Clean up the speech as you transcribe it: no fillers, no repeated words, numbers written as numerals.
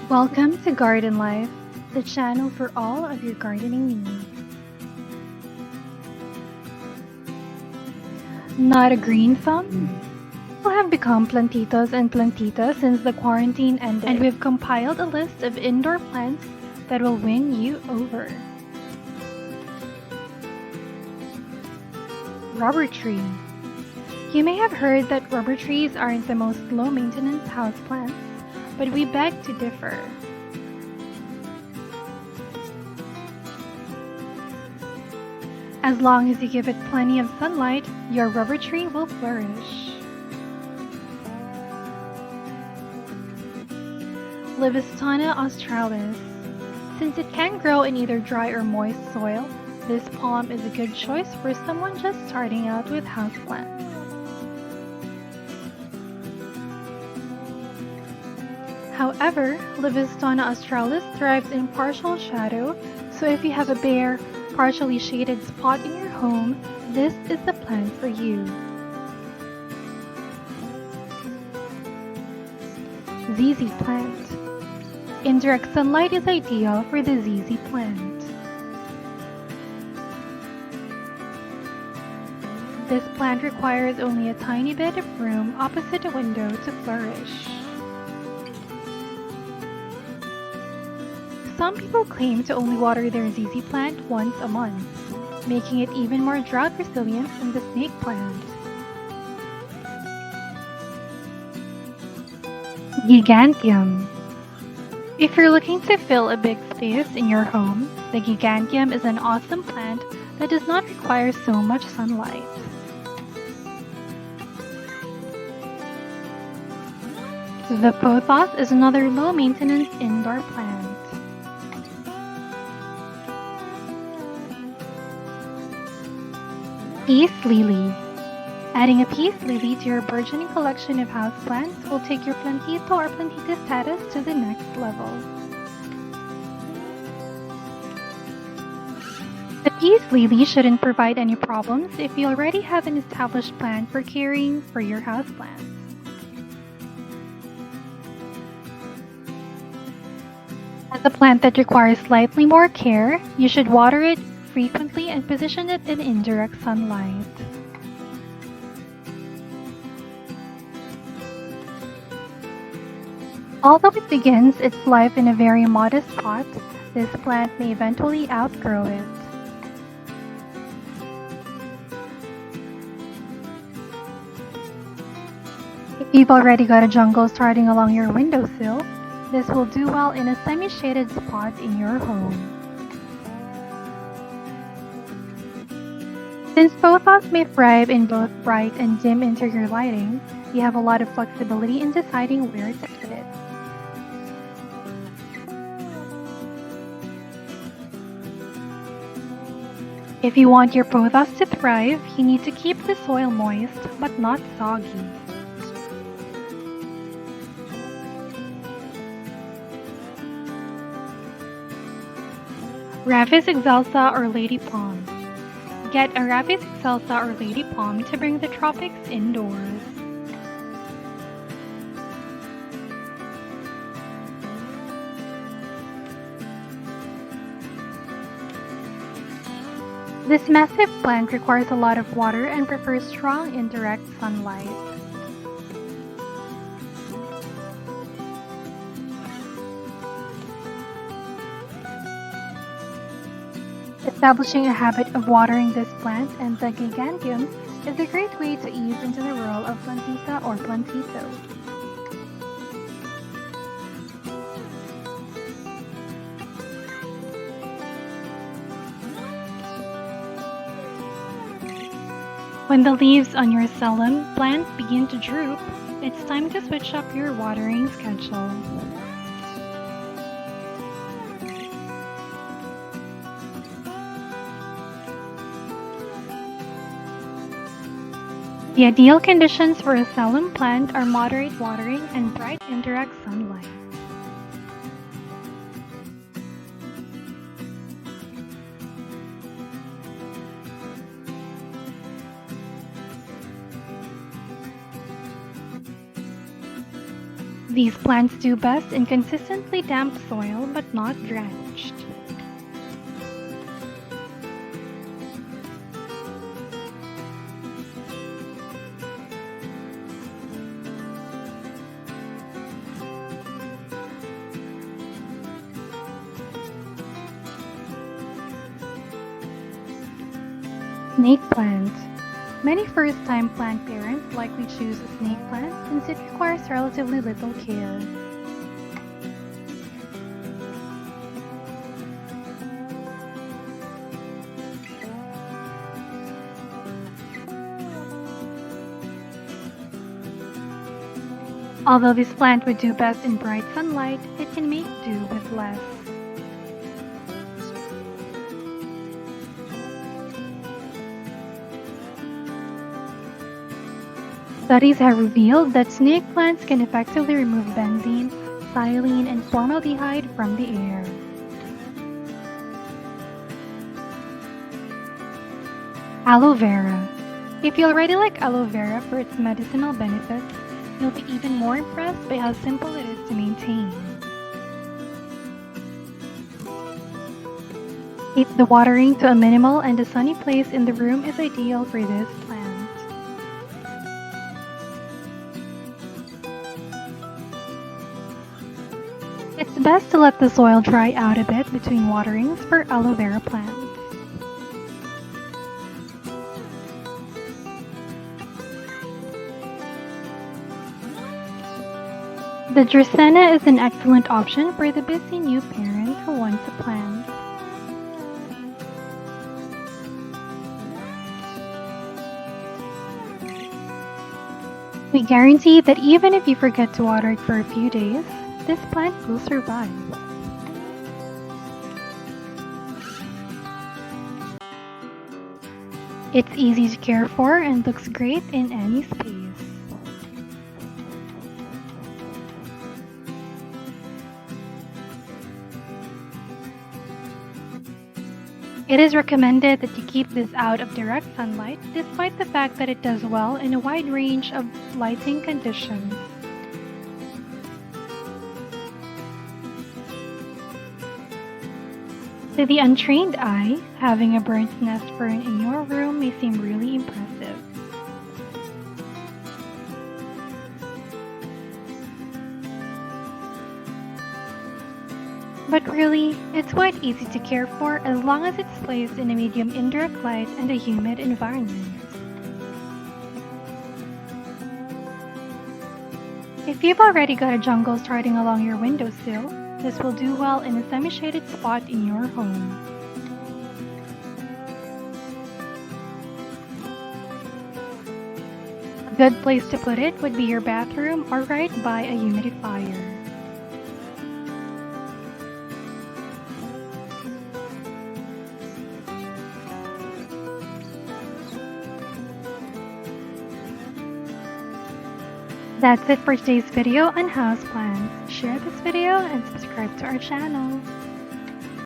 Welcome to Garden Life, the channel for all of your gardening needs. Not a green thumb? People have become plantitos and plantitas since the quarantine ended, and we've compiled a list of indoor plants that will win you over. Rubber tree. You may have heard that rubber trees aren't the most low-maintenance houseplants, but we beg to differ. As long as you give it plenty of sunlight, your rubber tree will flourish. Livistona australis. Since it can grow in either dry or moist soil, this palm is a good choice for someone just starting out with houseplants. However, Livistona australis thrives in partial shadow, so if you have a bare, partially shaded spot in your home, this is the plant for you. ZZ plant. Indirect sunlight is ideal for the ZZ plant. This plant requires only a tiny bit of room opposite a window to flourish. Some people claim to only water their ZZ plant once a month, making it even more drought resilient than the snake plant. Gigantium. If you're looking to fill a big space in your home, the Gigantium is an awesome plant that does not require so much sunlight. The pothos is another low-maintenance indoor plant. Peace lily. Adding a peace lily to your burgeoning collection of houseplants will take your plantito or plantita status to the next level. The peace lily shouldn't provide any problems if you already have an established plan for caring for your houseplants. As a plant that requires slightly more care, you should water it frequently and position it in indirect sunlight. Although it begins its life in a very modest pot, this plant may eventually outgrow it. If you've already got a jungle starting along your windowsill, this will do well in a semi-shaded spot in your home. Since pothos may thrive in both bright and dim interior lighting, you have a lot of flexibility in deciding where to put it. If you want your pothos to thrive, you need to keep the soil moist but not soggy. Rapis excelsa or lady palm. Get a Rapis excelsa or lady palm to bring the tropics indoors. This massive plant requires a lot of water and prefers strong indirect sunlight. Establishing a habit of watering this plant and the Gigantium is a great way to ease into the role of plantita or plantito. When the leaves on your Selim plant begin to droop, it's time to switch up your watering schedule. The ideal conditions for a Selim plant are moderate watering and bright indirect sunlight. These plants do best in consistently damp soil but not drenched. Snake plant. Many first-time plant parents likely choose a snake plant since it requires relatively little care. Although this plant would do best in bright sunlight, it can make do with less. Studies have revealed that snake plants can effectively remove benzene, xylene, and formaldehyde from the air. Aloe vera. If you already like aloe vera for its medicinal benefits, you'll be even more impressed by how simple it is to maintain. Keep the watering to a minimal, and a sunny place in the room is ideal for this plant. It's best to let the soil dry out a bit between waterings for aloe vera plants. The Dracaena is an excellent option for the busy new parent who wants a plant. We guarantee that even if you forget to water it for a few days, this plant will survive. It's easy to care for and looks great in any space. It is recommended that you keep this out of direct sunlight, despite the fact that it does well in a wide range of lighting conditions. To the untrained eye, having a bird's nest fern in your room may seem really impressive. But really, it's quite easy to care for as long as it's placed in a medium indirect light and a humid environment. If you've already got a jungle starting along your windowsill, this will do well in a semi-shaded spot in your home. A good place to put it would be your bathroom or right by a humidifier. That's it for today's video on houseplants. Share this video and subscribe to our channel.